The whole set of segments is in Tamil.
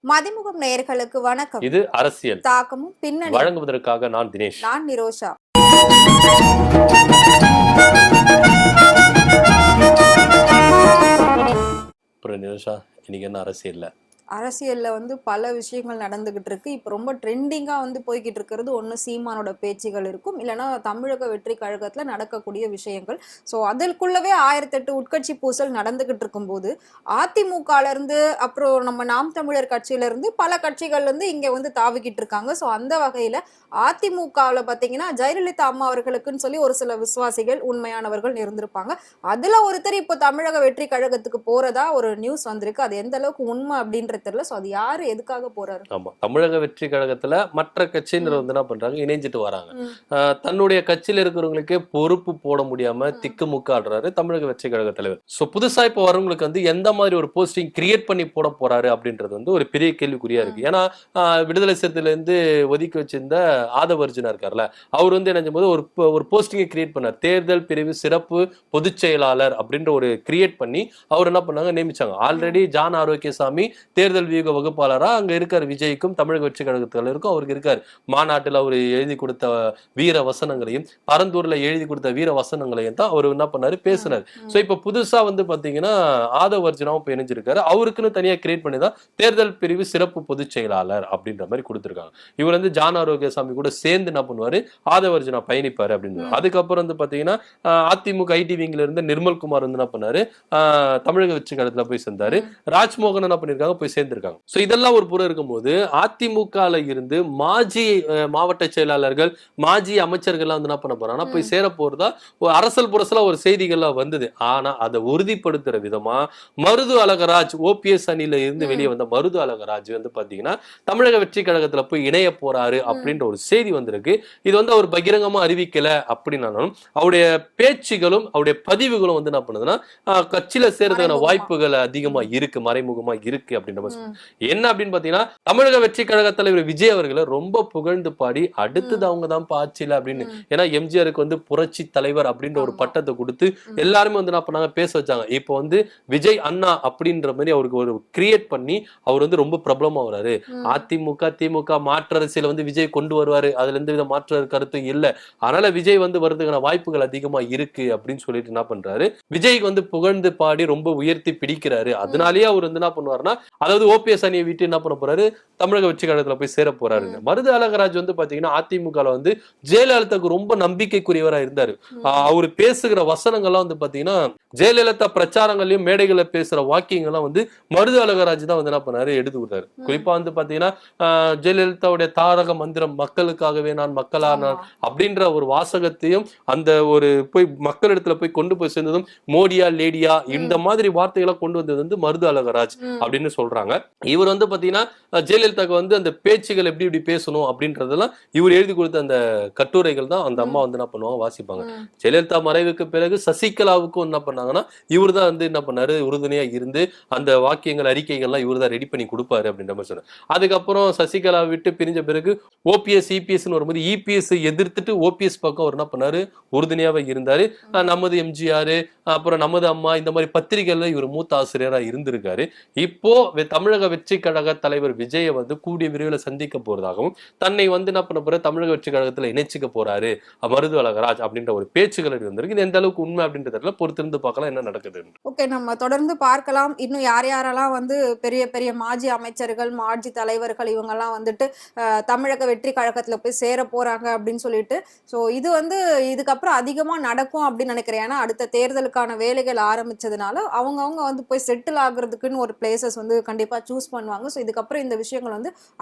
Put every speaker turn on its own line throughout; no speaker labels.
மதிமுகம் நேயர்களுக்கு வணக்கம்.
இது அரசியல்
தாக்கமும் பின்னணி
வழங்குவதற்காக நான் தினேஷ்.
நான் நிரோஷா.
அப்புறம் நிரோஷா, இன்னைக்கு என்ன அரசியல்ல
அரசியல்ல பல விஷயங்கள் நடந்துகிட்டு இருக்கு. இப்போ ரொம்ப ட்ரெண்டிங்கா போய்கிட்டு இருக்கிறது ஒன்று சீமானோட பேச்சுகள் இருக்கும், இல்லைன்னா தமிழக வெற்றி கழகத்துல நடக்கக்கூடிய விஷயங்கள். ஸோ அதற்குள்ளவே 1008 உட்கட்சி பூசல் நடந்துகிட்டு இருக்கும்போது அதிமுகல இருந்து அப்புறம் நம்ம நாம் தமிழர் கட்சியில இருந்து பல கட்சிகள்ல இருந்து இங்க தாவிக்கிட்டு இருக்காங்க. ஸோ அந்த வகையில அதிமுகவில் பார்த்தீங்கன்னா ஜெயலலிதா அம்மா அவர்களுக்குன்னு சொல்லி ஒரு சில விசுவாசிகள் உண்மையானவர்கள் இருந்திருப்பாங்க. அதுல ஒருத்தர் இப்போ தமிழக வெற்றி கழகத்துக்கு போறதா ஒரு நியூஸ் வந்திருக்கு. அது எந்த அளவுக்கு உண்மை அப்படின்ற தெரியல. சோ அது யாரு எதுக்காக போறாரு?
ஆமா, தமிழக வெற்றி கழகத்துல மற்ற கட்சியினர் என்ன பண்றாங்க, இணைஞ்சிட்டு வராங்க. தன்னுடைய கட்சியில இருக்கிறவங்களுக்கே பொறுப்பு போட முடியாம திக்குமுக்கு ஆடுறாரு தமிழக வெற்றி கழக தலைவர். சோ புதுசா இப்ப வரவங்களுக்கு எந்த மாதிரி ஒரு போஸ்டிங் கிரியேட் பண்ணி போட போறாரு அப்படின்றது ஒரு பெரிய கேள்விக்குறியா இருக்கு. ஏன்னா விடுதலை சிறுத்தையில இருந்து ஒதுக்கி வச்சிருந்த ஆதவ அர்ஜுனா இருக்காருல்ல, அவர் என்ன போது ஒரு போஸ்டிங்கை கிரியேட் பண்ணார். தேர்தல் பிரிவு சிறப்பு பொதுச் செயலாளர் அப்படின்ற ஒரு கிரியேட் பண்ணி அவர் என்ன பண்ணாங்க, நியமிச்சாங்க. ஆல்ரெடி ஜான் ஆரோக்கியசாமி தேர்தல் வியூக வகுப்பாளரா அங்க இருக்காரு. விஜய்க்கும் தமிழக வெற்றி கழகத்தினருக்கும் அவருக்கு இருக்காரு. மாநாட்டில் அவர் எழுதி கொடுத்த வீர வசனங்களையும் பரந்தூர்ல எழுதி கொடுத்த வீர வசனங்களையும் தான் அவர் என்ன பண்ணாரு, பேசினார். சோ இப்ப புதுசா பாத்தீங்கன்னா ஆதவ அர்ஜுனாவும் இப்ப இணைஞ்சிருக்காரு. அவருக்குன்னு தனியா கிரியேட் பண்ணி தான் தேர்தல் பிரிவு சிறப்பு பொதுச் செயலாளர் அப்படின்ற மாதிரி கொடுத்திருக்காங்க. இவர் ஜான் ஆரோக்கியசாமி கூட சேர்ந்து என்ன பண்ணுவாரு, ஆதவ அர்ஜுனா பயணிப்பாரு அப்படின்னு. அதுக்கப்புறம் பாத்தீங்கன்னா அதிமுக ஐடி விங்ல இருந்து நிர்மல்குமார் என்ன பண்ணாரு, தமிழக வெற்றி கழகத்துல போய் சேர்ந்தாரு. ராஜ்மோகன் என்ன பண்ணிருக்காங்க, போய் சேர்ந்திருக்காங்க. சோ இதெல்லாம் ஒரு புறம் இருக்கும்போது அதிமுகல இருந்து மாஜி மாவட்ட செயலாளர்கள் மாஜி அமைச்சர்கள் என்ன பண்ண போறாங்கன்னா போய் சேர போறதா அரசல் புரசலா ஒரு செய்திகள்லாம் வந்தது. ஆனா அதை உறுதிப்படுத்துற விதமா மருது அழகராஜ் ஓபிஎஸ் அணியில இருந்து வெளியே வந்த மருது அழகராஜ் பாத்தீங்கன்னா தமிழக வெற்றி கழகத்துல போய் இணைய போறாரு அப்படின்ற ஒரு செய்தி வந்திருக்கு. இது அவர் பகிரங்கமா அறிவிக்கல அப்படின்னாலும் அவருடைய பேச்சுகளும் அவருடைய பதிவுகளும் என்ன பண்ணுதுன்னா கட்சியில சேர்றதுக்கான வாய்ப்புகள் அதிகமா இருக்கு, மறைமுகமா இருக்கு அப்படின்ற மாதிரி. என்ன அப்படின்னு பாத்தீங்கன்னா தமிழக வெற்றி கழக தலைவர் விஜய் அவர்களை ரொம்ப புகழ்ந்து பாடி அடுத்தது அவங்க தான் ஆட்சியில அப்படின்னு. ஏன்னா எம்ஜிஆருக்கு புரட்சி தலைவர் அப்படின்ற ஒரு பட்டத்தை கொடுத்து எல்லாருமே என்ன பண்ணாங்க, பேச வச்சாங்க. இப்போ விஜய் அண்ணா அப்படின்ற மாதிரி அவருக்கு ஒரு கிரியேட் பண்ணி அவர் ரொம்ப பிரபலமா வராரு. அதிமுக திமுக மாற்று அரசியல விஜய் கொண்டு வருவாரு, அதுல எந்த வித மாற்று கருத்தும் இல்ல. அதனால விஜய் வருதுக்கான வாய்ப்புகள் அதிகமா இருக்கு அப்படின்னு சொல்லிட்டு என்ன பண்றாரு, விஜய்க்கு புகழ்ந்து பாடி ரொம்ப உயர்த்தி பிடிக்கிறாரு. அதனாலேயே அவர் என்ன பண்ணுவாருன்னா, அதாவது ஓபிஎஸ் அணியை விட்டு என்ன பண்ண போறாரு, தமிழக வெற்றி கழகத்துல போய் சேர போறாரு. மருது அழகராஜ் பாத்தீங்கன்னா அதிமுக ஜெயலலிதாவுக்கு ரொம்ப நம்பிக்கைக்குரியவரா இருந்தாரு. அவரு பேசுகிற வசனங்கள்லாம் பாத்தீங்கன்னா ஜெயலலிதா பிரச்சாரங்களையும் மேடைகளை பேசுற வாக்கியங்கள்லாம் மருது அழகராஜ் தான் என்ன பண்ணாரு, எடுத்து கொடுத்தாரு. குறிப்பா பாத்தீங்கன்னா ஜெயலலிதாவுடைய தாரக மந்திரம் மக்களுக்காகவே நான் மக்களா நான் அப்படின்ற ஒரு வாசகத்தையும் அந்த ஒரு போய் மக்களிடத்துல போய் கொண்டு போய் சேர்ந்ததும் மோடியா லேடியா இந்த மாதிரி வார்த்தைகளை கொண்டு வந்தது மருது அழகராஜ் அப்படின்னு சொல்றாங்க. இவர் பாத்தீங்கன்னா ஜெயலலிதாவுக்கு அந்த பேச்சுகள் எப்படி இப்படி பேசணும் அப்படின்றதெல்லாம் இவர் எழுதி கொடுத்த அந்த கட்டுரைகள் தான் அந்த அம்மா என்ன பண்ணுவாங்க, வாசிப்பாங்க. ஜெயலலிதா மறைவுக்கு பிறகு சசிகலாவுக்கும் என்ன பண்ணாங்கன்னா இவர் தான் என்ன பண்ணாரு, உறுதுணையா இருந்து அந்த வாக்கியங்கள் அறிக்கைகள்லாம் இவர் தான் ரெடி பண்ணி கொடுப்பாரு அப்படின்ற மாதிரி சொன்னார். அதுக்கப்புறம் சசிகலா விட்டு பிரிஞ்ச பிறகு ஓபிஎஸ் இபிஎஸ் வரும்போது இபிஎஸ் எதிர்த்துட்டு ஓபிஎஸ் பக்கம் அவர் என்ன பண்ணாரு, உறுதுணையாவே இருந்தாரு. நமது எம்ஜிஆர் அப்புறம் நமது அம்மா இந்த மாதிரி பத்திரிகைகள்ல இவர் மூத்த ஆசிரியரா இருந்திருக்காரு. இப்போ தமிழக வெற்றி கழக தலைவர் விஜய கூடிய விரைவில் சந்திக்க போறதாகவும் தன்னை என்ன பண்ண போற தமிழக வெற்றி கழகத்துல இணைச்சிக்க போறாரு மருது அழகராஜ் அப்படின்ற ஒரு பேச்சுகள் வந்திருக்கு. இது எந்த அளவுக்கு உண்மை அப்படின்றதுல பொறுத்திருந்து பார்க்கலாம் என்ன நடக்குது.
ஓகே, நம்ம தொடர்ந்து பார்க்கலாம். இன்னும் யார் யாரெல்லாம் பெரிய பெரிய மாஜி அமைச்சர்கள் மாஜி தலைவர்கள் இவங்க எல்லாம் தமிழக வெற்றி கழகத்துல போய் சேர போறாங்க அப்படின்னு சொல்லிட்டு. ஸோ இது இதுக்கப்புறம் அதிகமா நடக்கும் அப்படின்னு நினைக்கிறேன். ஏன்னா அடுத்த தேர்தலுக்கான வேலைகள் ஆரம்பிச்சதுனால அவங்க போய் செட்டில் ஆகுறதுக்குன்னு ஒரு பிளேசஸ் கண்டிப்பா சூஸ் பண்ணுவாங்க. ஸோ இதுக்கப்புறம் இந்த விஷயங்கள்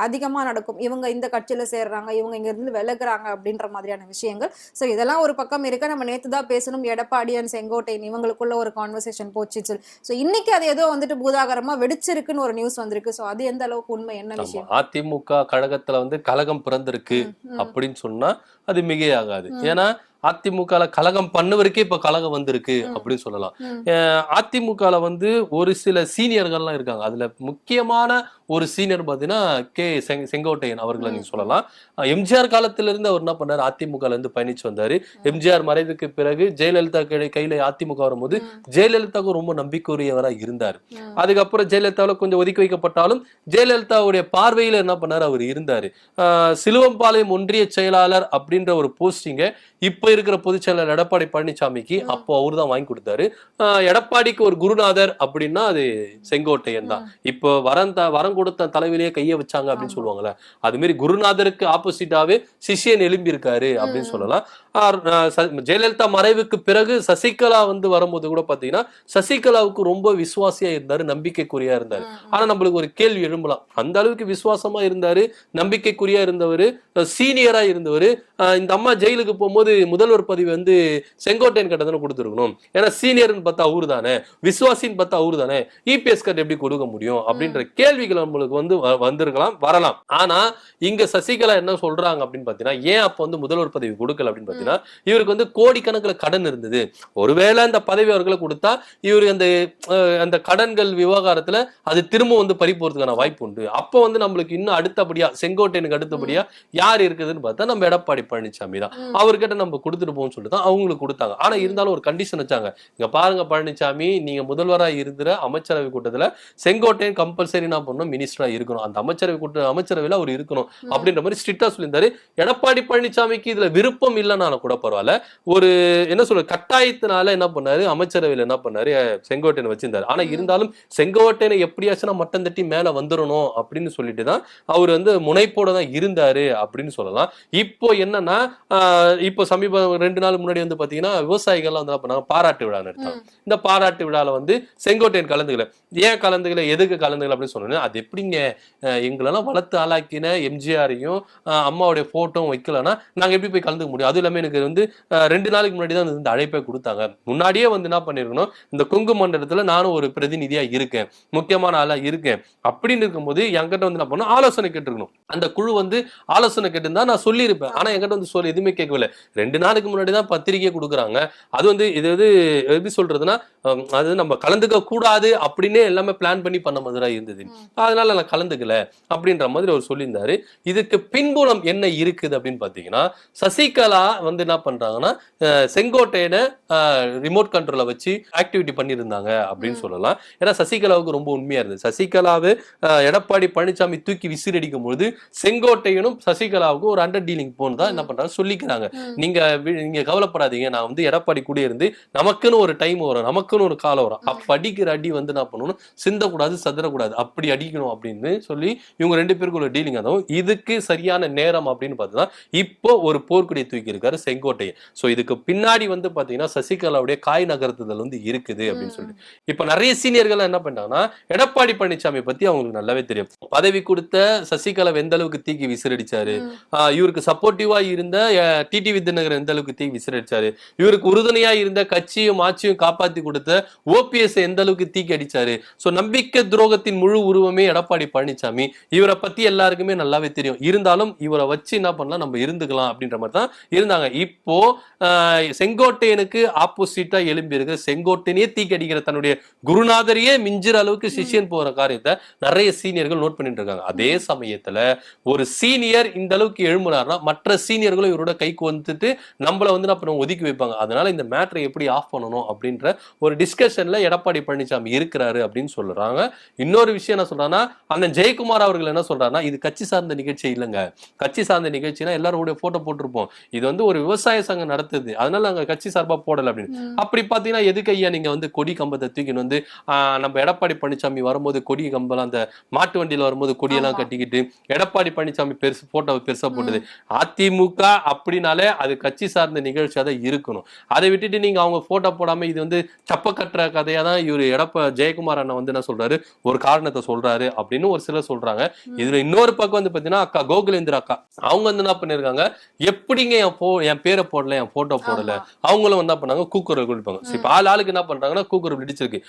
அதிகமா நடக்கும். இவங்க இந்த கட்சியில சேர்றாங்க, இவங்க இங்க இருந்து விலகுறாங்க அப்படின்ற மாதிரியான விஷயங்கள். ஸோ இதெல்லாம் ஒரு பக்கம் இருக்க. நம்ம நேத்து தான் பேசணும், எடப்பாடி அண்ட் செங்கோட்டையன் இவங்களுக்குள்ள ஒரு கான்வர்சேஷன் போச்சு. ஸோ இன்னைக்கு அது ஏதோ பூதாகரமா வெடிச்சிருக்குன்னு ஒரு நியூஸ் வந்திருக்கு. ஸோ அது எந்த அளவுக்கு உண்மை, என்ன விஷயம்?
அதிமுக கழகத்துல கழகம் பிறந்திருக்கு அப்படின்னு சொன்னா அது மிகையாகாது. ஏன்னா அதிமுக கலகம் பண்ணவருக்கே இப்ப கலகம் வந்திருக்கு அப்படின்னு சொல்லலாம். அதிமுக ஒரு சில சீனியர்கள்லாம் இருக்காங்க. அதுல முக்கியமான ஒரு சீனியர் பாத்தீங்கன்னா செங்கோட்டையன் அவர்களை நீங்க சொல்லலாம். எம்ஜிஆர் காலத்துல இருந்து அவர் என்ன பண்ணாரு, அதிமுக இருந்து பயணிச்சு வந்தாரு. எம்ஜிஆர் மறைவுக்கு பிறகு ஜெயலலிதா கையில அதிமுக வரும்போது ஜெயலலிதாவுக்கு ரொம்ப நம்பிக்கையுரியவரா இருந்தாரு. அதுக்கப்புறம் ஜெயலலிதாவில கொஞ்சம் ஒதுக்கி வைக்கப்பட்டாலும் ஜெயலலிதாவுடைய பார்வையில என்ன பண்ணாரு, அவர் இருந்தாரு. சிலுவம்பாளையம் ஒன்றிய செயலாளர் அப்படின்ற ஒரு போஸ்டிங்க இப்ப இருக்கிற பொதுச் செயலாளர் எடப்பாடி பழனிசாமிக்கு அப்போ அவரு தான் வாங்கி கொடுத்தாரு. எடப்பாடிக்கு ஒரு குருநாதர் அப்படின்னா அது செங்கோட்டையன் தான். இப்போ வரம் கொடுத்த தலைவிலேயே கைய வச்சாங்க அப்படின்னு சொல்லுவாங்கல்ல, அது மாதிரி குருநாதருக்கு ஆப்போசிட்டாவே சிஷியன் எழும்பி இருக்காரு அப்படின்னு சொல்லலாம். ஜெயலலிதா மறைவுக்கு பிறகு சசிகலா வந்து வரும்போது கூட பாத்தீங்கன்னா சசிகலாவுக்கு ரொம்ப விசுவாசியா இருந்தாரு, நம்பிக்கைக்குரியா இருந்தாரு. ஆனா நம்மளுக்கு ஒரு கேள்வி எழும்பலாம், அந்த அளவுக்கு விசுவாசமா இருந்தாரு, நம்பிக்கைக்குரியா இருந்தவர், சீனியரா இருந்தவர். இந்த அம்மா ஜெயிலுக்கு போகும்போது முதல்வர் பதவி வந்து செங்கோட்டையன் கிட்ட தானே கொடுத்துருக்கணும். ஏன்னா சீனியர்னு பார்த்தா அவரு தானே, விசுவாசின்னு பார்த்தா அவரு தானே, இபிஎஸ் கிட்ட எப்படி கொடுக்க முடியும் அப்படின்ற கேள்விகள் நம்மளுக்கு வந்து வந்திருக்கலாம், வரலாம். ஆனா இங்க சசிகலா என்ன சொல்றாங்க அப்படின்னு பாத்தீங்கன்னா, ஏன் அப்ப வந்து முதல்வர் பதவி கொடுக்கல அப்படின்னு பாத்தீங்கன்னா, இவருக்கு வந்து கோடிக்கணக்கில் கடன் இருந்தது. ஒருவேளை அந்த பதவி அவர்களை கொடுத்தா இவரு அந்த கடன்கள் விவகாரத்துல அது திரும்ப வந்து பறி போறதுக்கான வாய்ப்பு உண்டு. அப்ப வந்து நம்மளுக்கு இன்னும் அடுத்தபடியா செங்கோட்டையனுக்கு அடுத்தபடியா யார் இருக்குதுன்னு பார்த்தா நம்ம எடப்பாடி பழனிசாமி தான். அவர்கிட்ட நம்ம கொடுத்துட்டு போவோம்னு சொல்லிட்டு தான் அவங்களுக்கு கொடுத்தாங்க. ஆனா இருந்தாலும் ஒரு கண்டிஷன் வச்சாங்க, இங்க பாருங்க பழனிசாமி, நீங்க முதல்வரா இருக்கிற அமைச்சரவை கூட்டத்துல செங்கோட்டையன் கம்பல்சரி நான் பண்ணணும், மினிஸ்டரா இருக்கணும், அந்த அமைச்சரவையில அவர் இருக்கணும் அப்படின்ற மாதிரி ஸ்ட்ரிக்டா சொல்லியிருந்தாரு. எடப்பாடி பழனிசாமிக்கு இதுல விருப்பம் இல்லைனாலும் கூட பரவாயில்ல, ஒரு என்ன சொல்ற கட்டாயத்தினால என்ன பண்ணாரு, அமைச்சரவையில என்ன பண்ணாரு, செங்கோட்டையனை வச்சிருந்தாரு. ஆனா இருந்தாலும் செங்கோட்டையனை எப்படியாச்சும் மட்டம் தட்டி மேல வந்துடணும் அப்படின்னு சொல்லிட்டு தான் அவர் வந்து முனைப்போட தான் இருந்தாரு அப்படின்னு சொல்லலாம். இப்போ என்னன்னா, இப்போ சமீப 2 நாள் முன்னாடி வந்து பாத்தீங்கன்னா விவசாயிகள் வந்து பண்ணாங்க, பாராட்டு விழா நடத்தாங்க. இந்த பாராட்டு விழால வந்து செங்கோட்டையன் கலந்துக்கல. ஏன் கலந்துக்கல, எதுக்கு கலந்துக்கல அப்படின்னு சொன்னேன். அது எப்படிங்க, எங்களெல்லாம் வளர்த்து ஆளாக்கின எம்ஜிஆரையும் அம்மாவுடைய போட்டோவும் வைக்கலன்னா நாங்க எப்படி போய் கலந்துக்க முடியும்? அதுவும் இல்லாம எனக்கு வந்து 2 நாளைக்கு முன்னாடி தான் இந்த அழைப்பை கொடுத்தாங்க. முன்னாடியே வந்து என்ன பண்ணிருக்கணும், இந்த கொங்கு மண்டலத்துல நானும் ஒரு பிரதிநிதியா இருக்கேன், முக்கியமான ஆளா இருக்கேன் அப்படின்னு இருக்கும்போது என்கிட்ட வந்து என்ன பண்ணணும், ஆலோசனை கேட்டிருக்கணும். அந்த குழு வந்து ஆலோசனை கேட்டிருந்தா நான் சொல்லியிருப்பேன். ஆனா என்கிட்ட வந்து எதுவுமே கேட்கவில்லை. 2 நாளுக்கு முன்னாடி தான் பத்திரிகை கொடுக்குறாங்க. அது வந்து இது எப்படி சொல்றதுன்னா, அது நம்ம கலந்துக்க கூடாது அப்படின்னு எல்லாமே பிளான் பண்ணி பண்ண மாதிரி இருந்தது. அதனால நான் கலந்துக்கல அப்படின்ற மாதிரி அவர் சொல்லியிருந்தாரு. இதுக்கு பின்புலம் என்ன இருக்குது அப்படின்னு பாத்தீங்கன்னா, சசிகலா வந்து என்ன பண்றாங்கன்னா, செங்கோட்டையனை ரிமோட் கண்ட்ரோல வச்சு ஆக்டிவிட்டி பண்ணியிருந்தாங்க அப்படின்னு சொல்லலாம். ஏன்னா சசிகலாவுக்கு ரொம்ப உண்மையா இருந்தது. சசிகலாவை எடப்பாடி பழனிசாமி தூக்கி விசிறடிக்கும் பொழுது செங்கோட்டையனும் சசிகலாவுக்கும் ஒரு அண்டர் டீலிங் போன் தான் என்ன பண்றாங்க சொல்லிக்கிறாங்க. நீங்க கவலைப்படாதீங்க, நான் வந்து எடப்பாடி கூட இருந்து நமக்குன்னு ஒரு டைம் வரும், நமக்குன்னு ஒரு காலம் வரும், அப்ப அடிக்கிற அடி வந்து என்ன பண்ணணும், சிந்தக்கூடாது, சதுரக்கூடாது, அப்படி அடிக்கணும் அப்படின்னு சொல்லி இவங்க 2 பேருக்கு ஒரு டீலிங். அதுவும் இதுக்கு சரியான நேரம் அப்படின்னு பார்த்தா இப்போ ஒரு போர்க்குடியை தூக்கி இருக்காரு செங்கோட்டையன். சோ இதுக்கு பின்னாடி வந்து பாத்தீங்கன்னா சசிகலாவுடைய காய் நகர்த்துதல் வந்து இருக்குது அப்படின்னு சொல்லிட்டு இப்ப நிறைய சீனியர்கள் என்ன பண்ணாங்கன்னா, எடப்பாடி பழனிசாமி பத்தி அவங்களுக்கு நல்லாவே தெரியும். பதவி கொடுத்த சசிகலா எந்த அளவுக்கு தீக்கி விசிறடிச்சாரு, இவருக்கு சப்போர்ட்டிவா இருந்த டிடிவி தினகரன் எந்த அளவுக்கு தீக்கி விசிறடிச்சாரு, இவருக்கு உறுதுணையா இருந்த கட்சியும் ஆட்சியும் காப்பாத்தி கொடுத்த ஓபிஎஸ் எந்த அளவுக்கு தீக்கி அடிச்சாரு. சோ நம்பிக்கை துரோகத்தின் முழு உருவமே எடப்பாடி பழனிசாமி. இவரை பத்தி எல்லாருக்குமே நல்லாவே தெரியும். இருந்தாலும் இவரை வச்சு என்ன பண்ணலாம், நம்ம இருந்துக்கலாம் அப்படின்ற மாதிரி தான் இருந்தாங்க. இப்போ செங்கோட்டையனுக்கு ஆப்போசிட்டா எழும்பி இருக்கிற, செங்கோட்டையனே தீக்கி அடிக்கிற தன்னுடைய குருநாதரையே மிஞ்சிற அளவுக்கு சிஷியன் போற காரியத்தை நிறைய சீனியர்கள் நோட் பண்ணிட்டு இருக்காங்க. அதே சமயத்துல ஒரு சீனியர் இந்த அளவுக்கு எழும்புனார்னா மற்ற சீனியர்களும் இவரோட கைக்கு வந்துட்டு நம்மள வந்து அப்புறம் ஒதுக்கி வைப்பாங்க. அதனால இந்த மேட்டரை எப்படி ஆஃப் பண்ணணும் அப்படின்ற ஒரு டிஸ்கஷன்ல எடப்பாடி பழனிசாமி இருக்கிறாரு அப்படின்னு சொல்றாங்க. இன்னொரு விஷயம் என்ன சொல்றாங்கன்னா, அந்த ஜெயக்குமார் அவர்கள் என்ன சொல்றாருன்னா, இது கட்சி சார்ந்த நிகழ்ச்சி இல்லைங்க, கட்சி சார்ந்த நிகழ்ச்சினா எல்லாரோட போட்டோ போட்டிருப்போம், இது வந்து ஒரு விவசாய சங்கம் நடத்துது, அதனால நாங்க கட்சி சார்பா போடல அப்படின்னு. அப்படி பாத்தீங்கன்னா எதுக்கு ஐயா நீங்க வந்து கொடி கம்பத்தை தூக்கின்னு வந்து நம்ம எடப்பாடி பழனிசாமி வரும்போது கொடி கம்பெல்லாம் அந்த மாட்டு வண்டியில வரும்போது கொடியெல்லாம் கட்டிக்கிட்டு எடப்பாடி பழனிசாமி பெருசு போட்டோ பெருசா போட்டது. அதிமுக அப்படின்னாலே அது கட்சி சார்ந்த நிகழ்ச்சியா தான் இருக்கணும். அதை விட்டுட்டு நீங்க அவங்க போட்டோ போடாம இது வந்து சப்ப கட்டுற கதையா தான் இவரு ஜெயக்குமார் அண்ணா வந்து என்ன சொல்றாரு, ஒரு காரணத்தை சொல்றாரு அப்படின்னு ஒரு சிலர் சொல்றாங்க. இதுல இன்னொரு பக்கம் வந்து பாத்தீங்கன்னா அக்கா கோகுலேந்திர அக்கா அவங்க வந்து என்ன பண்ணிருக்காங்க, எப்படிங்க என் பேரை போடல, என் போட்டோ போடல, அவங்களும் என்ன பண்ணாங்க கூக்குரல் கொடுப்பாங்க. இப்ப ஆளுக்கு என்ன பண்றாங்கன்னா கூக்குரல் பிடிச்சிருக்கு.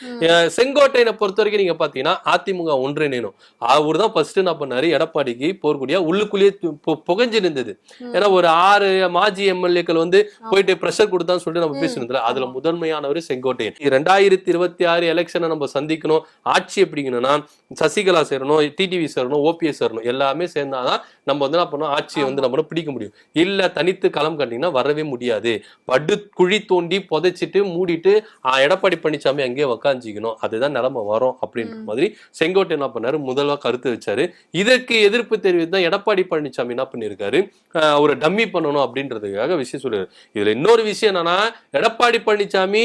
செங்கோட்டையனை பொறுத்த வரைக்கும் நீங்க பாத்தீங்கன்னா அதிமுக ஒன்றிணைணும். அவர் தான் ஃபர்ஸ்ட் என்ன பண்ணாரு, எடப்பாடிக்கு போர்க்குடியா உள்ளுக்குள்ளேயே புகஞ்சு இருந்தது. ஏன்னா ஒரு 6 மாஜி எம்எல்ஏக்கள் வந்து போயிட்டு பிரஷர் கொடுத்தான்னு சொல்லிட்டு நம்ம பேசினதுல அதுல முதன்மையானவர் செங்கோட்டையன். 2026 எலெக்ஷனை நம்ம சந்திக்கணும், ஆட்சி எப்படிங்கணும்னா சசிகலா சேரணும், டிடிவி சேரணும், ஓபிஎஸ் சேரணும், எல்லாமே சேர்ந்தாதான் நம்ம வந்து என்ன பண்ணோம், ஆட்சியை வந்து நம்ம பிடிக்க முடியும். இல்ல தனித்து களம் கண்டிங்கன்னா வரவே முடியாது. படு குழி தோண்டி புதைச்சிட்டு மூடிட்டு எடப்பாடி பழனிசாமி அங்கேயே உக்காஞ்சிக்கணும், அதுதான் நிலைமை வரும் அப்படின்ற மாதிரி செங்கோட்டை என்ன பண்ணாரு, முதல்வா கருத்து வச்சாரு. இதற்கு எதிர்ப்பு தெரிவித்து தான் எடப்பாடி பழனிசாமி என்ன பண்ணிருக்காரு, ஒரு டம்மி பண்ணணும் அப்படின்றதுக்காக விஷயம் சொல்லுறாரு. இதுல இன்னொரு விஷயம் என்னன்னா, எடப்பாடி பழனிசாமி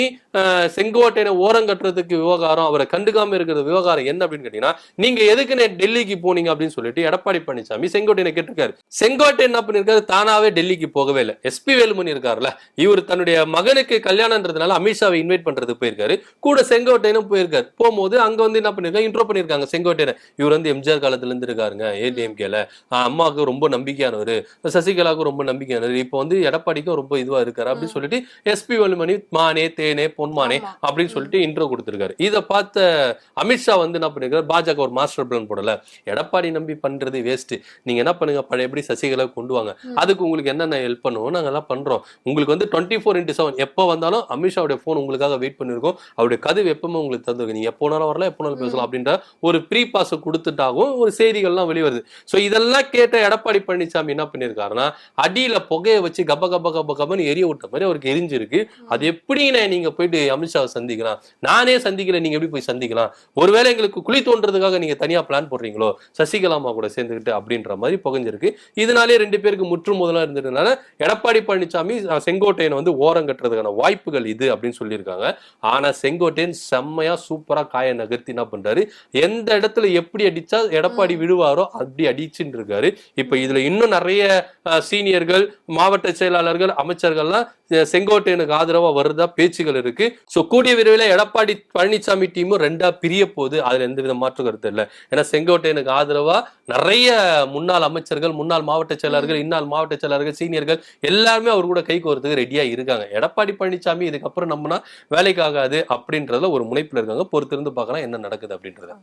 செங்கோட்டையை ஓரம் கட்டுறதுக்கு விவகாரம், அவரை கண்டுக்காம இருக்கிறது விவகாரம் என்ன அப்படின்னு கேட்டீங்கன்னா, நீங்க எதுக்கு டெல்லிக்கு போனீங்க அப்படின்னு சொல்லிட்டு எடப்பாடி பழனிசாமி செங்கோட்டையனை கேட்டிருக்காரு. செங்கோட்டை என்ன பண்ணிருக்காரு, தானாவே டெல்லிக்கு போகவே இல்லை. எஸ்பி வேலுமணி இருக்காருல்ல, இவர் தன்னுடைய மகனுக்கு கல்யாணம்ன்றதுனால அமித்ஷாவை இன்வைட் பண்றதுக்கு போயிருக்காரு, கூட செங்கோட்டையனும் போயிருக்காரு. போகும்போது அங்க வந்து என்ன பண்ணிருக்காங்க, இன்ட்ரோ பண்ணிருக்காங்க செங்கோட்டையனை. இவர் வந்து எம்ஜிஆர் காலத்துல இருந்து இருக்காருங்க, ஏடிஎம்கேல, அம்மாவுக்கு ரொம்ப நம்பிக்கையானவர், சசிகலாவுக்கு ரொம்ப நம்பிக்கையானவர், இப்போ வந்து எடப்பாடிக்கும் ரொம்ப இதுவா இருக்காரு அப்படின்னு சொல்லிட்டு எஸ்பி வேலுமணி மானே தேனே பொன்மானே அப்படின்னு சொல்லிட்டு இன்ட்ரோ கொடுத்திருக்காரு. இதை பார்த்த அமித்ஷா வந்து என்ன பண்ணிருக்காரு, பாஜக ஒரு மாஸ்டர் பிளான் போடல, எடப்பாடி நம்பி பண்றது வேஸ்ட், நீங்க என்ன பண்ணுங்க, பழையபடி சசிகலா கொண்டு வாங்க, அதுக்கு உங்களுக்கு என்னென்ன ஹெல்ப் பண்ணுவோம் நாங்க எல்லாம் பண்றோம், உங்களுக்கு வந்து 24x7 எப்ப வந்தாலும் அமித்ஷாவுடைய போன் உங்களுக்காக வெயிட் பண்ணிருக்கோம், அவருடைய கதவு எப்பவுமே உங்களுக்கு தந்துருக்கு, நீங்க எப்போனாலும் வரலாம் எப்போனாலும் பேசலாம் அப்படின்ற ஒரு ப்ரீ பாஸ் கொடுத்துட்டாகும் ஒரு செய்திகள்லாம் வெளிவருது. சோ இதெல்லாம் கேட்ட எடப்பாடி பழனிசாமி என்ன பண்ணிருக்காருன்னா, அடியில புகையை வச்சு கப கப கப கபன்னு எரிய விட்ட மாதிரி அவருக்கு எரிஞ்சிருக்கு. அது எப்படி நீங்க போயிட்டு அமித்ஷாவை சந்திக்கலாம், நானே சந்திக்கல, நீங்க எப்படி போய் சந்திக்கலாம், ஒருவேளை எங்களுக்கு குழி தோன்றதுக்காக நீங்க தனியா பிளான் போடுறீங்களோ சசிகலாமா கூட சேர்ந்துக்கிட்டு அப்படின்ற மாதிரி புகஞ்சிருக்கு. இதனாலே ரெண்டு பேருக்கு முற்று முதலா இருந்ததுனால எடப்பாடி பழனிசாமி செங்கோட்டையனை வந்து ஓரம் கட்டுறதுக்கான வாய்ப்புகள் இது அப்படின்னு சொல்லியிருக்காங்க. ஆனா செங்கோட்டையன் செம்மையா சூப்பரா காய நகர்த்தி என்ன பண்றாரு, எந்த இடத்துல எப்படி அடிச்சா எடப்பாடி விழுவாரோ அப்படி அடிச்சுட்டு இருக்காரு. இப்ப இதுல இன்னும் நிறைய சீனியர்கள், மாவட்ட செயலாளர்கள், அமைச்சர்கள்லாம் செங்கோட்டையனுக்கு ஆதரவா வருதா பேச்சுகள் இருக்கு. சோ கூடிய விரைவில் எடப்பாடி பழனிசாமி டீமும் ரெண்டா பிரிய போகுது, அதுல எந்த வித மாற்று கருத்து இல்லை. ஏன்னா செங்கோட்டையனுக்கு ஆதரவா நிறைய முன்னாள் அமைச்சர்கள், முன்னாள் மாவட்ட செயலாளர்கள், இன்னாள் மாவட்ட செயலாளர்கள், சீனியர்கள் எல்லாருமே அவர் கூட கை கோர்றதுக்கு ரெடியா இருக்காங்க. எடப்பாடி பழனிசாமி இதுக்கப்புறம் நம்மனா வேலைக்கு ஆகாது அப்படின்றதுல ஒரு முனைப்புல இருக்காங்க. பொறுத்திருந்து பார்க்கலாம் என்ன நடக்குது அப்படின்றது.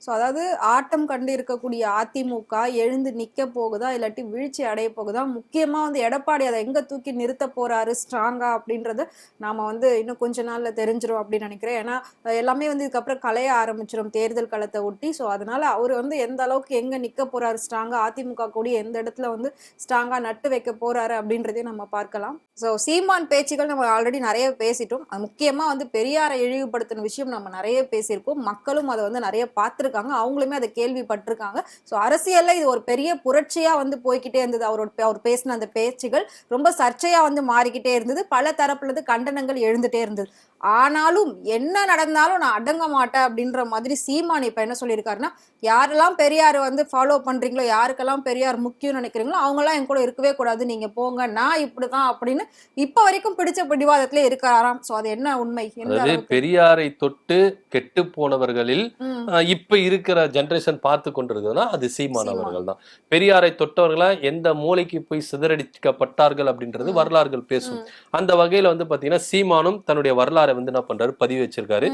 ஸோ அதாவது ஆட்டம் கண்டு இருக்கக்கூடிய அதிமுக எழுந்து நிக்க போகுதா இல்லாட்டி வீழ்ச்சி அடைய போகுதா, முக்கியமா வந்து எடப்பாடி அதை எங்க தூக்கி நிறுத்த போறாரு ஸ்ட்ராங்கா அப்படின்றது நாம வந்து இன்னும் கொஞ்ச நாள்ல தெரிஞ்சிடும் அப்படின்னு நினைக்கிறேன். ஏன்னா எல்லாமே வந்து இதுக்கப்புறம் கலைய ஆரம்பிச்சிடும் தேர்தல் களத்தை ஒட்டி. ஸோ அதனால அவர் வந்து எந்த அளவுக்கு எங்க நிக்க போறாரு ஸ்ட்ராங்கா, அதிமுக கூடி எந்த இடத்துல வந்து ஸ்ட்ராங்கா நட்டு வைக்க போறாரு அப்படின்றதையும் நம்ம பார்க்கலாம். ஸோ சீமான் பேச்சுகள் நம்ம ஆல்ரெடி நிறைய பேசிட்டோம். முக்கியமா வந்து பெரியாரை இழிவுபடுத்தின விஷயம் நம்ம நிறைய பேசியிருக்கோம். மக்களும் அதை வந்து நிறைய பார்த்துருக்காங்க, அவங்களுமே அதை கேள்விப்பட்டிருக்காங்க. ஸோ அரசியல்ல இது ஒரு பெரிய புரட்சியா வந்து போய்கிட்டே இருந்தது. அவர் பேசின அந்த பேச்சுகள் ரொம்ப சர்ச்சையா வந்து மாறிக்கிட்டே இருந்தது. பல தரப்புல இருந்து கண்டனங்கள் எழுந்துட்டே இருந்தது. ஆனாலும் என்ன நடந்தாலும் நான் அடங்க மாட்டேன் அப்படின்ற மாதிரி சீமான் இப்ப என்ன சொல்லியிருக்காருன்னா, யாரெல்லாம் பெரியார் வந்து ஃபாலோ பண்றீங்களோ, யாருக்கெல்லாம் பெரியார் முக்கியம் நினைக்கிறீங்களோ அவங்க எல்லாம் என் கூட இருக்கவே கூடாது, நீங்க போங்க, நான் இப்படிதான் அப்படின்னு இப்ப வரைக்கும் பிடிச்ச பிடிவாதத்திலே இருக்காராம். சோ அது என்ன உண்மை?
பெரியாரை தொட்டு கெட்டு போனவர்களில் இப்ப இருக்கிற ஜெனரேஷன் பார்த்து கொண்டிருக்குதுன்னா அது சீமான் அவர்கள் தான். பெரியாரை தொட்டவர்களா எந்த மூளைக்கு போய் சிதறடிக்கப்பட்டார்கள் அப்படின்றது வரலாறுகள் பேசும். அந்த வகையில வந்து பாத்தீங்கன்னா சீமானும் தன்னுடைய வரலாறை வந்து என்ன பண்றாரு, பதிவு வச்சிருக்காரு.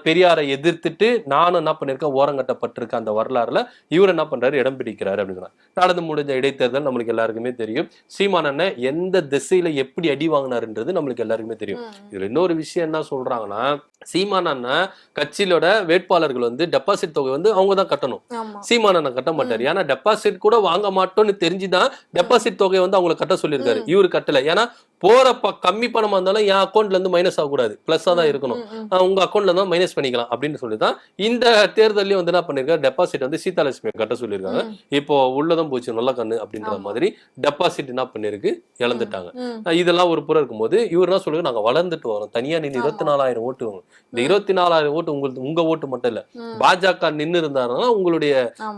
பெரியாரை எதிர்த்துட்டு நானும் என்ன பண்ணிருக்கேன், ஓரங்கட்டப்பட்டிருக்க அந்த வரலாறுல இவர் என்ன பண்றாரு, இடம் பிடிக்கிறாரு அப்படின்னு சொன்னா. நடந்து முடிஞ்ச இடைத்தேர்தல் நம்மளுக்கு எல்லாருக்குமே தெரியும். சீமான் அண்ணன் எந்த திசையில எப்படி அடி வாங்கினாருன்றது நம்மளுக்கு எல்லாருக்குமே தெரியும். இதுல இன்னொரு விஷயம் என்ன சொல்றாங்கன்னா, சீமான் அண்ணன் கட்சியிலோட வேட்பாளர்கள் வந்து டெபாசிட் தொகை வந்து அவங்க தான் கட்டணும். சீமான் அண்ணன் கட்ட மாட்டாரு. ஏன்னா டெபாசிட் கூட வாங்க மாட்டோம்னு தெரிஞ்சுதான் டெபாசிட் தொகை வந்து அவங்களை கட்ட சொல்லியிருக்காரு. இவரு கட்டல. ஏன்னா போற கம்மி பணமா இருந்தாலும் என் அக்கௌண்ட்ல இருந்து மைனஸ் ஆகக்கூடாது, பிளஸ்ஸா தான் இருக்கணும், உங்க அக்கௌண்ட்ல தான் மைனஸ் பண்ணிக்கலாம் அப்படின்னு சொல்லிதான் இந்த தேர்தலையும் வந்து என்ன பண்ணிருக்காரு, டெபாசிட் வந்து சீதாலட்சுமி கட்ட சொல்லியிருக்காங்க. இப்போ உள்ளதும் போச்சு நல்ல கண்ணு அப்படின்ற மாதிரி டெபாசிட் என்ன பண்ணிருக்கு, இழந்துட்டாங்க. இதெல்லாம் ஒரு புறம் இருக்கும்போது இவர் என்ன சொல்லுங்க, நாங்க வளர்ந்துட்டு வரோம், தனியா நின்று 24,000 ஓட்டு வாங்க. இந்த 24,000 ஓட்டு உங்களுக்கு உங்க ஓட்டு மட்டும் இல்ல, பாஜக நின்று இருந்தாருன்னா உங்களுடைய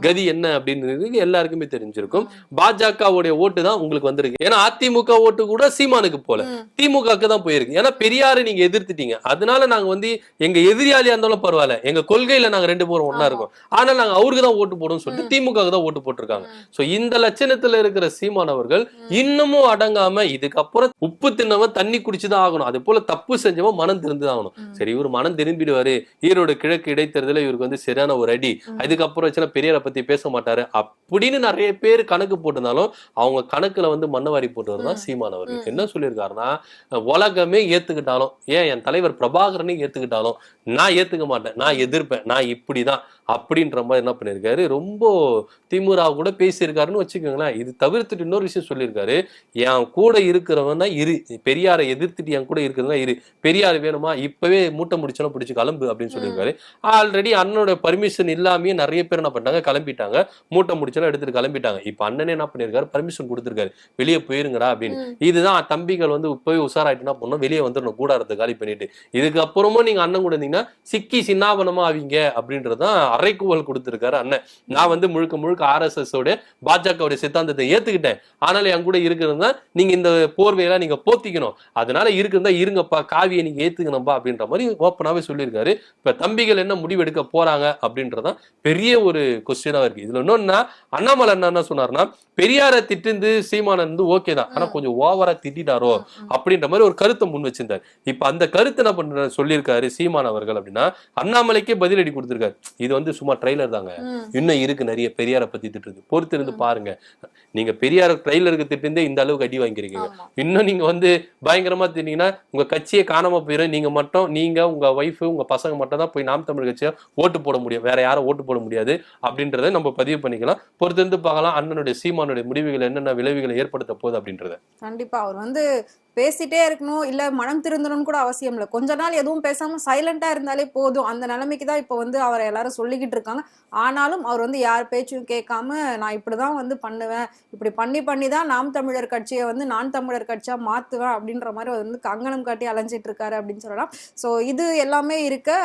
கதி என்ன அப்படின்னு எல்லாருக்குமே தெரிஞ்சிருக்கும். பாஜகவுடைய ஓட்டு தான் உங்களுக்கு வந்திருக்கு. ஏன்னா அதிமுக ஓட்டு கூட சீமானுக்கு போல, திமுக தான் போயிருக்கு. ஏன்னா பெரியாரை நீங்க எதிர்த்துட்டீங்க, அதனால நாங்க வந்து எங்க எதிரியாளியா இருந்தாலும் பரவாயில்ல, எங்க கொள்கையில நாங்க ரெண்டு பேரும் ஒன்னா இருக்கோம், ஆனா நாங்க அவருக்கு தான் ஓட்டு போடும் சொல்லிட்டு திமுக தான் ஓட்டு போட்டிருக்காங்க. சோ இந்த லட்சணத்துல இருக்கிற சீமான் அவர்கள் இன்னமும் அடங்காம இதுக்கப்புறம் உப்பு தின்னவன் தண்ணி குடிச்சுதான் ஆகணும், அது போல தப்பு செஞ்சவன் மனம் திருந்துதான் ஆகணும். சரி இவர் மனம் திரும்பிடுவாரு, ஈரோடு கிழக்கு இடைத்தேர்தல இவருக்கு வந்து சரியான ஒரு அடி, அதுக்கப்புறம் வச்சுனா பெரியாரை பத்தி பேச மாட்டாரு அப்படின்னு நிறைய பேர் கணக்கு போட்டிருந்தாலும் அவங்க கணக்குல வந்து மண்ணவாரி போட்டவர் தான் சீமான் அவர்கள். என்ன சொல்லியிருக்காருன்னா, உலகமே ஏத்துக்கிட்டாலும், ஏன் என் தலைவர் பிரபாகரனை ஏத்துக்கிட்டாலும் நான் ஏத்துக்க மாட்டேன், நான் எதிர்ப்பேன், நான் இப்படிதான் அப்படின்ற மாதிரி என்ன பண்ணிருக்காரு, ரொம்ப திமுறா கூட பேசியிருக்காருன்னு வச்சுக்கோங்களேன். இது தவிர்த்துட்டு இன்னொரு விஷயம் சொல்லியிருக்காரு, என் கூட இருக்கிறவனா இரு, பெரியாரை எதிர்த்துட்டு என் கூட இருக்கிறதா இரு, பெரியார் வேணுமா இப்பவே மூட்டை முடிச்சோன்னா பிடிச்சி கிளம்பு அப்படின்னு சொல்லியிருக்காரு. ஆல்ரெடி அண்ணனோட பர்மிஷன் இல்லாமயே நிறைய பேர் என்ன பண்ணாங்க, கிளம்பிட்டாங்க, மூட்டை முடிச்செல்லாம் எடுத்துட்டு கிளம்பிட்டாங்க. இப்ப அண்ணனே என்ன பண்ணிருக்காரு, பர்மிஷன் கொடுத்திருக்காரு, வெளியே போயிருங்கடா அப்படின்னு. இதுதான் தம்பிகள் வந்து இப்பவே உஷாராயிட்டு என்ன பண்ணணும், வெளியே வந்துடணும் கூடாரத்தை காலி பண்ணிட்டு. இதுக்கப்புறமும் நீங்க அண்ணன் கூட இருந்தீங்கன்னா சிக்கி சின்னாபனமா ஆவீங்க அப்படின்றதான் அறைக்கூவல் கொடுத்திருக்காரு அண்ணன். நான் வந்து முழுக்க முழுக்க ஆர்எஸ்எஸ் ஓட பாஜகவுடைய சித்தாந்தத்தை ஏத்துக்கிட்டேன், ஆனாலும் என் கூட இருக்கிறதா நீங்க இந்த போர்வையெல்லாம் நீங்க போத்திக்கணும், அதனால இருக்கிறதா இருங்கப்பா, காவியை நீங்க ஏத்துக்கணும்பா அப்படின்ற மாதிரி ஓப்பனாவே சொல்லியிருக்காரு. இப்ப தம்பிகள் என்ன முடிவு எடுக்க போறாங்க அப்படின்றதான் பெரிய ஒரு கொஸ்டினா இருக்கு. இதுல இன்னொன்னா அண்ணாமலை என்ன சொன்னார்னா, பெரியார திட்டு சீமானன் வந்து ஓகே தான், ஆனா கொஞ்சம் ஓவரா திட்டாரோ அப்படின்ற மாதிரி ஒரு கருத்தை முன் வச்சிருந்தார். இப்ப அந்த கருத்தை என்ன பண்ற சொல்லியிருக்காரு சீமான் அவர்கள் அப்படின்னா, அண்ணாமலைக்கே பதிலடி கொடுத்திருக்காரு. இது வந்து சும்மா ட்ரெய்லர் தாங்க, இன்னும் இருக்கு நிறைய பெரியார பத்தி திட்டுறது, பொறுத்து இருந்து பாருங்க. நீங்க பெரியார ட்ரெய்லருக்கு திட்டு இந்த அளவுக்கு அடி வாங்கிருக்கீங்க, இன்னும் நீங்க வந்து பயங்கரமா திட்டீங்கன்னா உங்க கட்சியே காணாம போயிடும். நீங்க மட்டும், நீங்க உங்க ஒய்ஃப் உங்க பசங்க மட்டும் தான் போய் நாம் தமிழ் கட்சியா ஓட்டு போட முடியும், வேற யாரும் ஓட்டு போட முடியாது அப்படின்றத நம்ம பதிவு பண்ணிக்கலாம். பொறுத்து இருந்து பார்க்கலாம் அண்ணனுடைய சீமானுடைய முடிவுகள் என்னென்ன விளைவுகளை ஏற்படுத்த போகுது அப்படின்றத.
கண்டிப்பா அவர் வந்து பேசிட்டே இருக்கணும், இல்ல மனம் திருந்தணும்னு கூட அவசியம் இல்லை. கொஞ்ச நாள் எதுவும் பேசாம சைலண்டா இருந்தாலே போதும், அந்த நிலைமைக்கு தான் இப்ப வந்து அவரை எல்லாரும் சொல்லிக்கிட்டு இருக்காங்க. ஆனாலும் அவர் வந்து யார் பேச்சும் கேட்காம நான் இப்படிதான் வந்து பண்ணுவேன், இப்படி பண்ணி தான் நாம் தமிழர் கட்சியை வந்து நான் தமிழர் கட்சியா மாத்துவேன் அப்படின்ற மாதிரி அவர் வந்து கங்கணம் காட்டி அலைஞ்சிட்டு இருக்காரு அப்படின்னு சொல்லலாம். சோ இது எல்லாமே இருக்க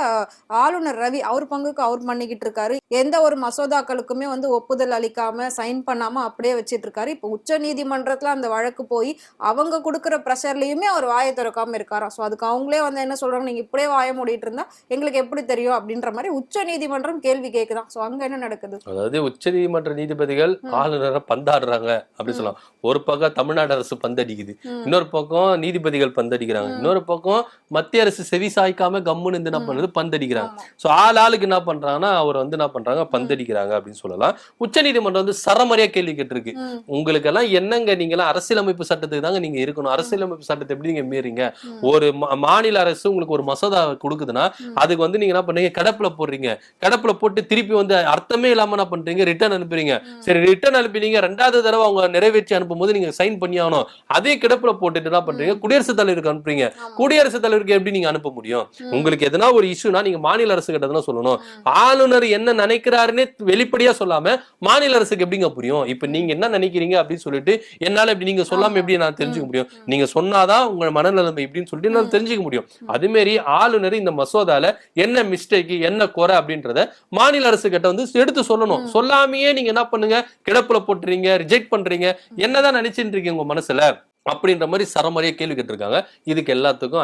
ஆளுநர் ரவி அவர் பங்குக்கு அவர் பண்ணிக்கிட்டு இருக்காரு. எந்த ஒரு மசோதாக்களுக்குமே வந்து ஒப்புதல் அளிக்காம சைன் பண்ணாம அப்படியே வச்சிட்டு இருக்காரு. இப்ப உச்ச நீதிமன்றத்துல அந்த வழக்கு போய் அவங்க கொடுக்குற பிரஷர்லயுமே அவர் வாயை திறக்காம இருக்காராம். சோ அதுக்கு அவங்களே வந்து என்ன சொல்றாங்க, நீங்க இப்படியே வாய மூடிட்டு இருந்தா எங்களுக்கு எப்படி தெரியும் அப்படின்ற மாதிரி உச்ச நீதிமன்றம் கேள்வி கேக்குதான். சோ அங்க என்ன நடக்குது,
அதாவது உச்ச நீதிமன்ற நீதிபதிகள் ஆளுநரை பந்தாடுறாங்க அப்படி சொல்லலாம். ஒரு பக்கம் தமிழ்நாடு அரசு பந்தடிக்குது, இன்னொரு பக்கம் நீதிபதிகள் பந்தடிக்கிறாங்க, இன்னொரு பக்கம் மத்திய அரசு செவி சாய்க்காம கம்முன்னு என்ன பண்ணுது, பந்தடிக்கிறாங்க. சோ ஆளுக்கு என்ன பண்றாங்கன்னா அவர் வந்து என்ன பண்றாங்க, பந்தடிக்கிறாங்க அப்படின்னு சொல்லலாம். உச்ச நீதிமன்றம் வந்து சரமரியா கேள்வி கேட்டிருக்கு, உங்களுக்கு எல்லாம் என்னங்க, நீங்க எல்லாம் அரசியலமைப்பு சட்டத்துக்கு தாங்க நீங்க இருக்கணும், அரசியலமைப்பு சட்டத்தை எப்படி நீங்க மீறீங்க? ஒரு மாநில அரசு உங்களுக்கு ஒரு மசோதா கொடுக்குதுன்னா அதுக்கு வந்து நீங்க என்ன பண்றீங்க, கடப்புல போடுறீங்க, கடப்புல போட்டு திருப்பி வந்து அர்த்தமே இல்லாம என்ன பண்றீங்க, ரிட்டர்ன் அனுப்புறீங்க. சரி ரிட்டர்ன் அனுப்பினீங்க, ரெண்டாவது தடவை அவங்க நிறைவேற்றி அனுப்பும் போது நீங்க சைன் பண்ணி ஆகணும், அதே கிடப்புல போட்டுட்டு என்ன பண்றீங்க, குடியரசுத் தலைவருக்கு அனுப்புறீங்க. குடியரசுத் தலைவருக்கு எப்படி நீங்க அனுப்ப முடியும்? உங்களுக்கு எதனா ஒரு இஷ்யூனா நீங்க மாநில அரசு கிட்ட சொல்லணும். ஆளுநர் என்ன நினைக்கிறாருன்னு வெளிப்படையா சொல்லாம மாநில அரசுக்கு எப்படிங்க புரியும்? இப்ப நீங்க என்ன நினைக்கிறீங்க அப்படின்னு சொல்லிட்டு என்னால இப்படி நீங்க சொல்லாம எப்படி நான் தெரிஞ்சுக்க முடியும்? நீங்க சொன்னாதான் உங்க மனநிலைமை எப்படின்னு சொல்லிட்டு நான் தெரிஞ்சுக்க முடியும். அதே மாதிரி ஆளுநர் இந்த மசோதால என்ன மிஸ்டேக் என்ன குறை அப்படின்றத மாநில அரசு கிட்ட வந்து எடுத்து சொல்லணும். சொல்லாமையே நீங்க என்ன பண்ணுங்க, கிடப்புல போட்டுறீங்க, ரிஜெக்ட் பண்றீங்க, என்னதான் நினைச்சிட்டு இருக்கீங்க உங்க மனசுல அப்படின்ற மாதிரி சரமறைய கேள்வி கேட்டிருக்காங்க. இதுக்கு எல்லாத்துக்கும்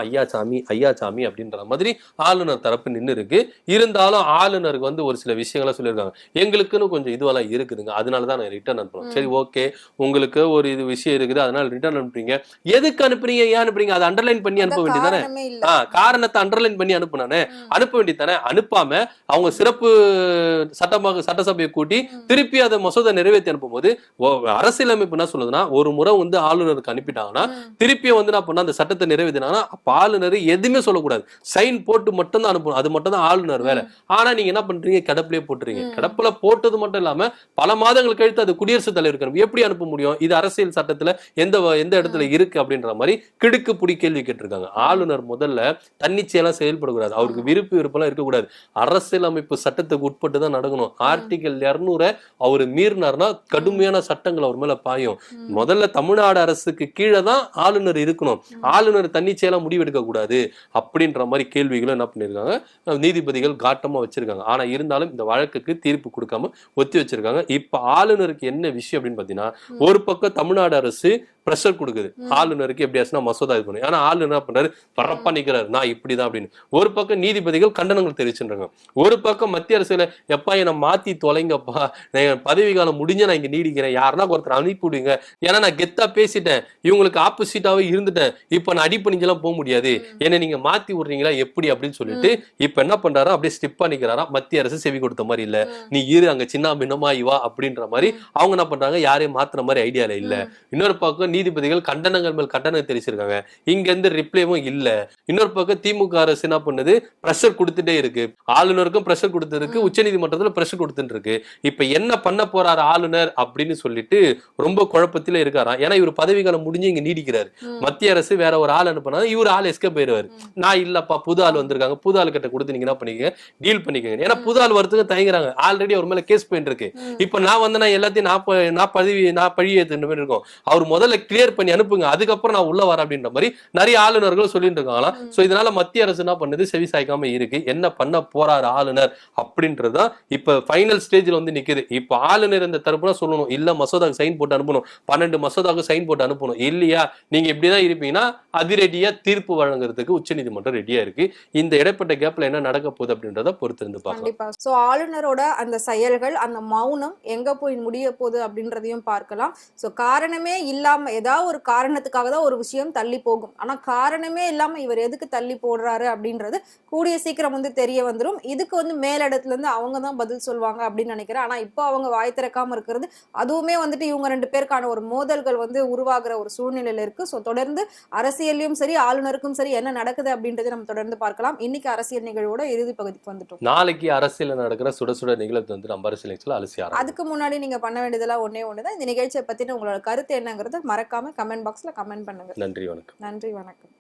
ஐயா சாமி அப்படின்ற மாதிரி ஆளுநர் தரப்பு நின்று இருக்கு. இருந்தாலும் ஆளுநருக்கு வந்து ஒரு சில விஷயங்களை சொல்லியிருக்காங்க, எங்களுக்குன்னு கொஞ்சம் இதுவெல்லாம் இருக்குதுங்க, அதனாலதான் நான் ரிட்டர்ன் அனுப்புறோம். சரி ஓகே, உங்களுக்கு ஒரு இது விஷயம் இருக்குது அதனால ரிட்டர்ன் அனுப்புறீங்க, எதுக்கு அனுப்புறீங்க, ஏன் அனுப்புறீங்க, அதை அண்டர்லைன் பண்ணி அனுப்ப வேண்டியதானே, காரணத்தை அண்டர்லைன் பண்ணி அனுப்புனானே, அனுப்ப வேண்டியதானே. அனுப்பாம அவங்க சிறப்பு சட்டசபையை கூட்டி திருப்பி அதை மசோதா நிறைவேற்றி அனுப்பும் போது அரசியலமைப்பு என்ன சொல்லுதுன்னா, ஒரு முறை வந்து ஆளுநருக்கு அனுப்பி திருப்பி வந்து அந்த சட்டத்தை நிறைவேற்றினாங்கன்னா ஆளுநர் எதுவுமே சொல்லக்கூடாது, சைன் போட்டு மட்டும் தான் அனுப்பணும், அது மட்டும் தான் ஆளுநர் வேலை. ஆனா நீங்க என்ன பண்றீங்க, கிடப்பிலே போட்டுறீங்க. கிடப்புல போட்டது மட்டும் இல்லாம பல மாதங்கள் கழித்து அது குடியரசுத் தலைவருக்கு எப்படி அனுப்ப முடியும்? இது அரசியல் சட்டத்துல எந்த இடத்துல இருக்கு அப்படின்ற மாதிரி கிடுக்கு புடி கேள்வி கேட்டிருக்காங்க. ஆளுநர் முதல்ல தன்னிச்சையெல்லாம் செயல்படக்கூடாது, அவருக்கு விருப்பம் இருக்கக்கூடாது, அரசியலமைப்பு சட்டத்துக்கு உட்பட்டு தான் நடக்கணும். ஆர்டிகல் 200 அவரு மீறினார்னா கடுமையான சட்டங்கள் அவர் மேல பாயும். முதல்ல தமிழ்நாடு அரசுக்கு கீழே தான் ஆளுநர் இருக்கணும், ஆளுநர் தன்னிச்சையெல்லாம் முடிவெடுக்க கூடாது அப்படின்ற மாதிரி கேள்விகளும் என்ன பண்ணிருக்காங்க நீதிபதிகள் காட்டமா வச்சிருக்காங்க. ஆனா இருந்தாலும் இந்த வழக்குக்கு தீர்ப்பு கொடுக்காம ஒத்தி வச்சிருக்காங்க. இப்ப ஆளுநருக்கு என்ன விஷயம் அப்படின்னு பாத்தீங்கன்னா, ஒரு பக்கம் தமிழ்நாடு அரசு பிரஷர் கொடுக்குது ஆளுநருக்கு எப்படியாச்சுன்னா மசோதா இது பண்ணு, ஆனா ஆளுநர் என்ன பண்றாரு, பரப்பா நிக்கிறாரு, நான் இப்படிதான் அப்படின்னு. ஒரு பக்கம் நீதிபதிகள் கண்டனங்கள் தெரிவிச்சுறாங்க, ஒரு பக்கம் மத்திய அரசுல எப்பா என்ன மாத்தி தொலைங்கப்பா, பதவி காலம் முடிஞ்ச நான் இங்க நீடிக்கிறேன், யாருன்னா ஒருத்தர் அனுப்பிவிடுங்க, ஏன்னா நான் கெத்தா பேசிட்டேன், இவங்களுக்கு ஆப்போசிட்டாவே இருந்துட்டேன், இப்ப நான் அடிப்பணிஞ்செல்லாம் போக முடியாது, என்ன நீங்க மாத்தி விடுறீங்களா எப்படி அப்படின்னு சொல்லிட்டு இப்ப என்ன பண்றாரா, அப்படியே ஸ்டிப் பண்ணிக்கிறாரா. மத்திய அரசு செவி கொடுத்த மாதிரி இல்ல, நீ இரு அங்க சின்ன பின்னமாயி வா அப்படின்ற மாதிரி அவங்க என்ன பண்றாங்க, யாரையும் மாத்துற மாதிரி ஐடியால இல்ல. இன்னொரு பக்கம் நீதிபதிகள் கண்டனங்கள் மேல் கண்டனம் தெரிவிச்சிருக்காங்க. இங்க இருந்து ரிப்ளைவும் இல்ல. இன்னொரு பக்கம் திமுக அரசு என்ன பண்ணுது, பிரஷர் கொடுத்துட்டே இருக்கு. ஆளுநருக்கும் பிரஷர் கொடுத்துருக்கு, உச்சநீதிமன்றத்துல பிரஷர் கொடுத்துட்டு இருக்கு. இப்ப என்ன பண்ண போறாரு ஆளுநர் அப்படின்னு சொல்லிட்டு ரொம்ப குழப்பத்தில இருக்காராம். ஏன்னா இவர் பதவிக்காலம் முடிஞ்சு இங்க நீடிக்கிறாரு. மத்திய அரசு வேற ஒரு ஆள் அனுப்புனா இவர் ஆள் எஸ்கேப் போயிருவாரு. நான் இல்லப்பா புது ஆள் வந்திருக்காங்க, புது ஆள் கிட்ட கொடுத்து நீங்க என்ன பண்ணிக்கங்க, டீல் பண்ணிக்கங்க. ஏன்னா புது ஆள் வரதுக்கு தயங்குறாங்க. ஆல்ரெடி அவர் மேல கேஸ் போயிட்டு இருக்கு. இப்ப நான் வந்து எல்லாத்தையும் நான் பழி ஏத்துன மாதிரி இருக்கும். அவர் முதல்ல கிளியர் பண்ணி அனுப்புங்க, அதுக்கப்புறம் நான் உள்ள வரேன் அப்படின்ற மாதிரி நிறைய ஆளுநர்கள் சொல்லிட்டு இருக்காங்களாம். சோ இதனால மத்திய அரசு என்ன பண்ணுது, செவி சாய்க்காம இருக்கு. என்ன பண்ண போறாரு ஆளுநர் அப்படின்றதுதான் இப்ப ஃபைனல் ஸ்டேஜ்ல வந்து நிக்குது. இப்ப ஆளுநர் இந்த தரப்புல சொல்லணும், இல்ல மசோதாக்கு சைன் போட்டு அனுப்பணும், 12 மசோதாக்கு சைன் போட்டு அனுப்பணும். இல்லையா நீங்க இப்படிதான் இருப்பீங்கன்னா அதிரடியா தீர்ப்பு வழங்குறதுக்கு உச்சநீதிமன்றம் ரெடியா இருக்கு. இந்த இடைப்பட்ட கேப்ல என்ன நடக்க போகுது அப்படின்றத பொறுத்து இருந்து பார்க்கலாம்.
சோ ஆளுநரோட அந்த செயல்கள், அந்த மௌனம் எங்க போய் முடிய போகுது அப்படின்றதையும் பார்க்கலாம். சோ காரணமே இல்லாம ஏதாவது ஒரு காரணத்துக்காக தான் ஒரு விஷயம் தள்ளி போகும். ஆனா காரணமே இல்லாம இவர் எதுக்கு தள்ளி போடுறாரு அப்படின்றது கூடிய சீக்கிரம் வந்து தெரிய வந்துடும். இதுக்கு வந்து மேலிடத்துல இருந்து அவங்க தான் பதில் சொல்லுவாங்க அப்படின்னு நினைக்கிறேன். ஆனா இப்போ அவங்க வாய் திறக்காம இருக்கிறது, அதுவுமே வந்துட்டு இவங்க 2 பேருக்கான ஒரு மோதல்கள் வந்து உருவாகிற ஒரு சூழ்நிலையில இருக்கு. சோ தொடர்ந்து அரசியலையும் சரி ஆளுநருக்கும் சரி என்ன நடக்குது அப்படின்றதை நம்ம தொடர்ந்து பார்க்கலாம். இன்னைக்கு அரசியல் நிகழ்வோட இறுதி பகுதிக்கு வந்துட்டோம்.
நாளைக்கு அரசியல் நடக்கிற சுட சுட நிகழ்வு வந்து நம்ம அரசியல் அலசி ஆரம்பிக்கலாம். அதுக்கு
முன்னாடி நீங்க பண்ண வேண்டியதெல்லாம் ஒன்னே ஒண்ணுதான். இந்த நிகழ்ச்சியை பத்தின உங்களோட கருத்து என்னங்கிறத மறக்காம கமெண்ட் பாக்ஸ்ல கமெண்ட் பண்ணுங்க.
நன்றி வணக்கம்.
நன்றி வணக்கம்.